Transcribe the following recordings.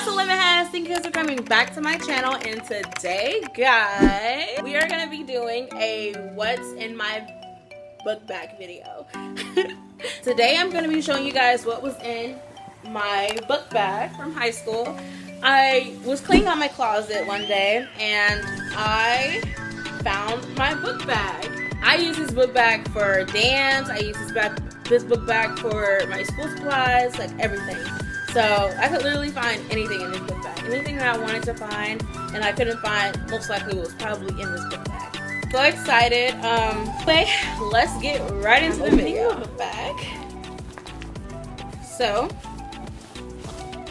What's up, lemon heads? Thank you guys for coming back to my channel. And today, guys, we are gonna be doing a what's in my book bag video. Today I'm gonna be showing you guys what was in my book bag from high school. I was cleaning out my closet one day and I found my book bag. I use this book bag for dance. I use this book bag for my school supplies, like everything. So I could literally find anything in this book bag. Anything that I wanted to find and I couldn't find, most likely was probably in this book bag. So excited. Let's get right into the video. Book bag. So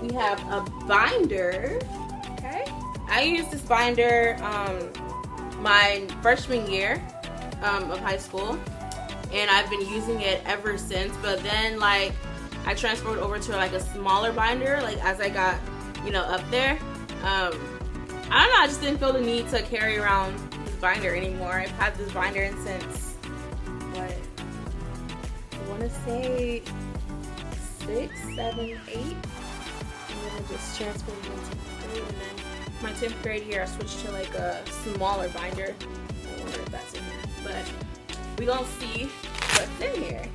we have a binder. Okay. I used this binder my freshman year of high school, and I've been using it ever since. But then like I transferred over to like a smaller binder, like as I got, you know, up there. I don't know, I just didn't feel the need to carry around this binder anymore. I've had this binder since, what, I want to say 6, 7, 8. And then I just transferred into 3, and then my 10th grade year I switched to like a smaller binder. I wonder if that's in here, but we gonna see what's in here.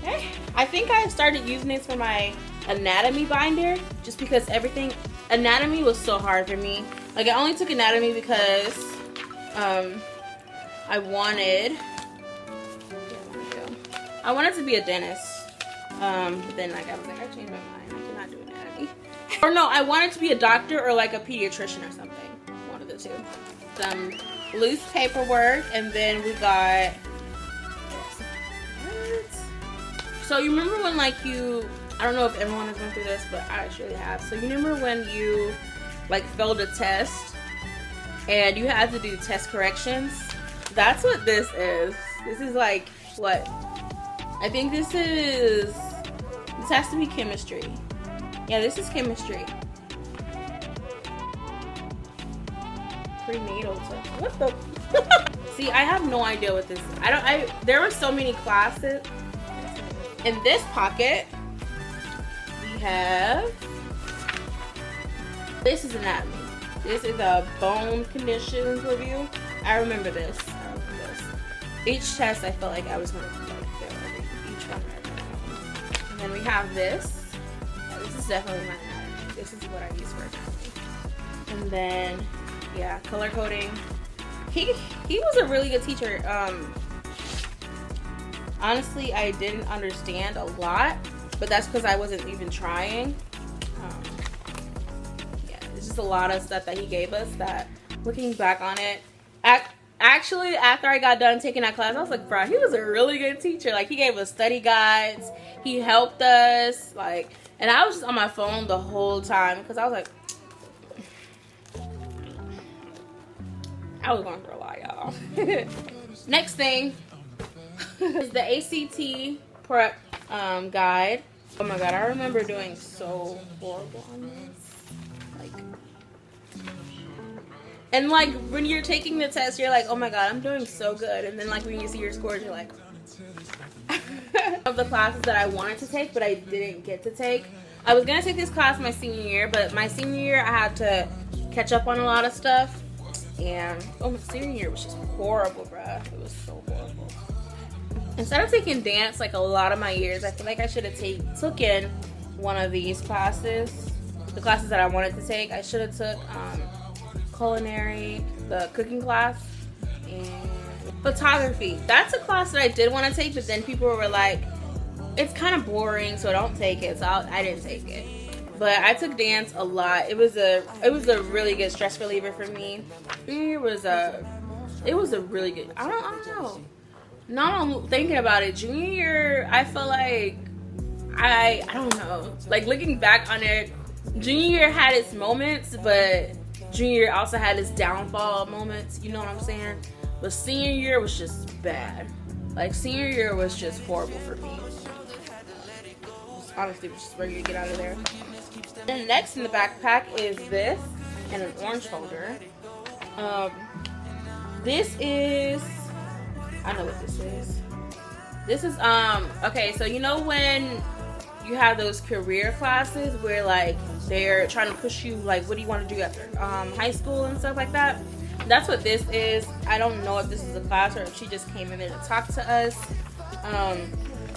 Okay. I think I started using this for my anatomy binder just because anatomy was so hard for me. Like I only took anatomy because I wanted to be a dentist. But then like I was like, I changed my mind. I cannot do anatomy. Or no, I wanted to be a doctor or like a pediatrician or something. One of the two. Some loose paperwork, and then we got. So you remember when like I don't know if everyone has gone through this, but I actually have. So you remember when you like failed a test and you had to do test corrections? That's what this is. This is like what? I think this has to be chemistry. Yeah, this is chemistry. Prenatal test. What the? See, I have no idea what this is. There were so many classes. In this pocket, we have, this is anatomy. This is a bone conditions review. I remember this. Each test, I felt like I was going to like fail each one. And then we have this. Yeah, this is definitely my anatomy. This is what I use for anatomy. And then, yeah, color coding. He was a really good teacher. Honestly, I didn't understand a lot, but that's because I wasn't even trying. Yeah, it's just a lot of stuff that he gave us that, looking back on it, actually, after I got done taking that class, I was like, bro, he was a really good teacher. Like, he gave us study guides, he helped us, like, and I was just on my phone the whole time because I was like, I was going through a lot, y'all. Next thing is the ACT prep guide. Oh my god, I remember doing so horrible on this. And like when you're taking the test, you're like, oh my god, I'm doing so good. And then like when you see your scores, you're like, of the classes that I wanted to take, but I didn't get to take. I was gonna take this class my senior year, but my senior year I had to catch up on a lot of stuff. And my senior year was just horrible, bruh. It was so horrible. Instead of taking dance like a lot of my years, I feel like I should have taken one of these classes. The classes that I wanted to take, I should have took culinary, the cooking class, and photography. That's a class that I did want to take, but then people were like, it's kind of boring, so don't take it. So I didn't take it. But I took dance a lot. It was a really good stress reliever for me. It was a really good. I don't know. Now I'm thinking about it. Junior year, I felt like I don't know. Like looking back on it, junior year had its moments, but junior year also had its downfall moments. You know what I'm saying? But senior year was just bad. Like senior year was just horrible for me. Honestly, it was just ready to get out of there. Then next in the backpack is this and an orange folder. This is, I know what this is. This is okay, so you know when you have those career classes where like they're trying to push you like, what do you want to do after high school and stuff like that. That's what this is. I don't know if this is a class or if she just came in there to talk to us.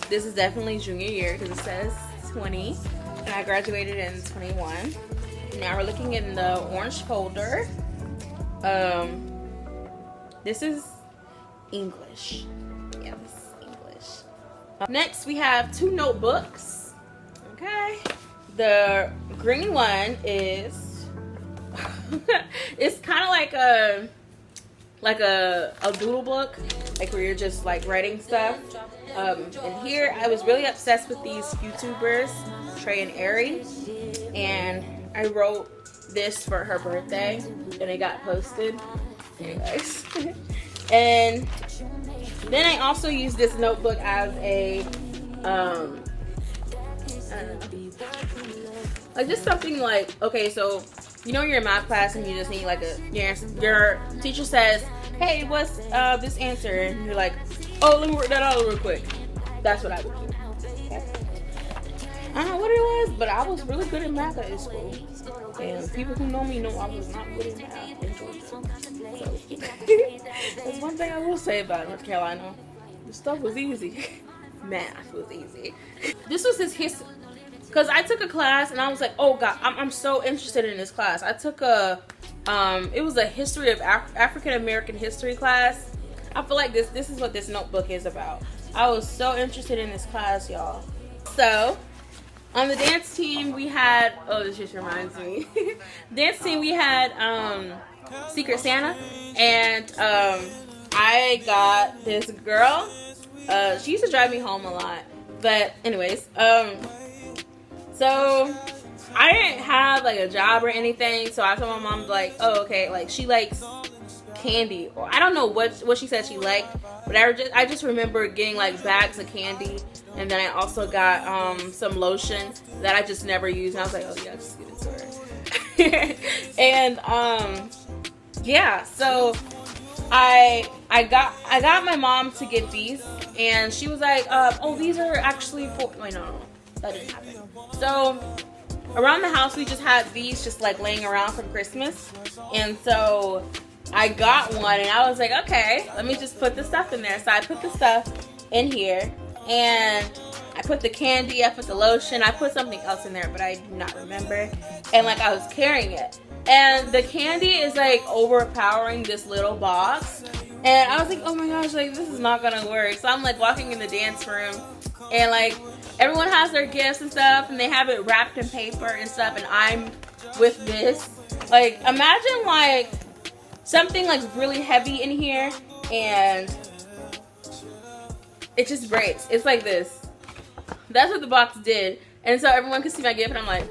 This is definitely junior year because it says 20 and I graduated in 21. Now we're looking in the orange folder. This is English. Yeah, this is English. Next we have 2 notebooks. Okay. The green one is it's kind of like a doodle book, like where you're just like writing stuff. And here I was really obsessed with these YouTubers, Trey and Ari, and I wrote this for her birthday and it got posted. Anyways. And then I also used this notebook as a I don't know, like just something like, okay, so you know you're in math class and you just need like your teacher says, hey, what's this answer? And you're like, oh, let me work that out real quick. That's what I would do. Okay. I don't know what it was, but I was really good at math at school. And people who know me know I was not good at math in Georgia. So that's one thing I will say about North Carolina. The stuff was easy. Math was easy. This was his history. Because I took a class and I was like, oh God, I'm so interested in this class. I took a, it was a history of African American history class. I feel like this is what this notebook is about. I was so interested in this class, y'all. So, on the dance team we had, oh, this just reminds me. Dance team we had Secret Santa, and I got this girl. She used to drive me home a lot. But anyways, so I didn't have like a job or anything, so I told my mom like, oh, okay, like she likes candy, or I don't know what she said she liked, but I just remember getting like bags of candy, and then I also got some lotion that I just never used, and I was like, oh yeah, just give it to her. And yeah, so I got my mom to get these, and she was like, oh, these are actually for, wait, no, that didn't happen. So around the house we just had these just like laying around from Christmas, and so I got one and I was like, okay, let me just put the stuff in there. So I put the stuff in here, and I put the candy, I put the lotion, I put something else in there, but I do not remember. And like I was carrying it, and the candy is like overpowering this little box, and I was like, oh my gosh, like this is not gonna work. So I'm like walking in the dance room, and like everyone has their gifts and stuff, and they have it wrapped in paper and stuff, and I'm with this. Like imagine like something like really heavy in here and it just breaks. It's like this. That's what the box did. And so everyone could see my gift, and I'm like,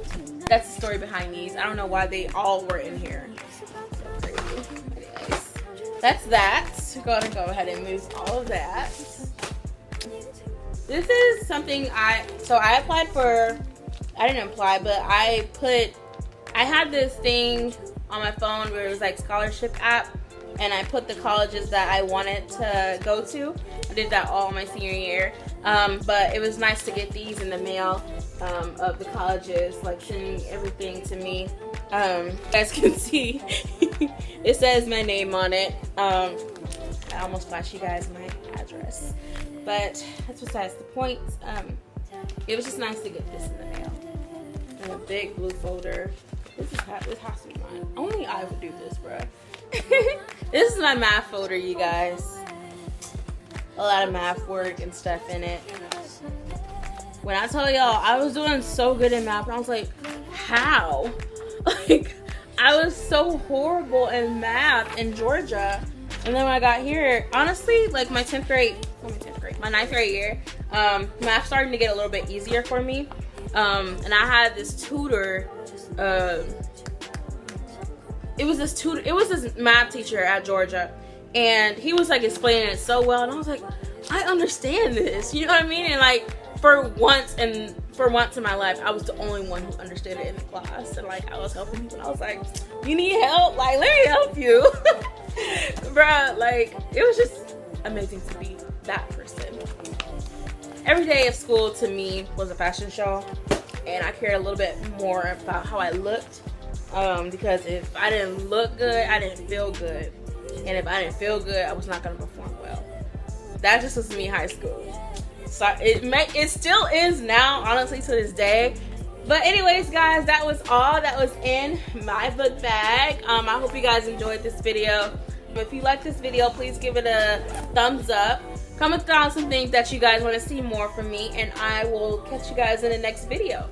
that's the story behind these. I don't know why they all were in here. So crazy. Anyways, that's that. Go ahead and move all of that. This is something I applied for, I didn't apply, but I had this thing on my phone where it was like scholarship app, and I put the colleges that I wanted to go to. I did that all my senior year, but it was nice to get these in the mail of the colleges, like sending everything to me. You guys can see it says my name on it. I almost flashed you guys my address, but that's besides the point. It was just nice to get this in the mail in a big blue folder. This has to be mine. Only I would do this, bro. This is my math folder, you guys. A lot of math work and stuff in it. When I tell y'all, I was doing so good in math, and I was like, how? Like, I was so horrible in math in Georgia. And then when I got here, honestly, like my ninth grade year, math started to get a little bit easier for me. And I had this tutor. It was this math teacher at Georgia, and he was like explaining it so well, and I was like, I understand this, you know what I mean? And like for once in my life, I was the only one who understood it in the class, and like I was helping people, and I was like, you need help? Like, let me help you. Bruh, like it was just amazing to be that person. Every day of school to me was a fashion show, and I cared a little bit more about how I looked, because if I didn't look good, I didn't feel good, and if I didn't feel good, I was not going to perform well. That just was me in high school. So it still is now, honestly, to this day. But anyways, guys, that was all that was in my book bag. I hope you guys enjoyed this video. If you like this video, please give it a thumbs up. Comment down some things that you guys want to see more from me, and I will catch you guys in the next video.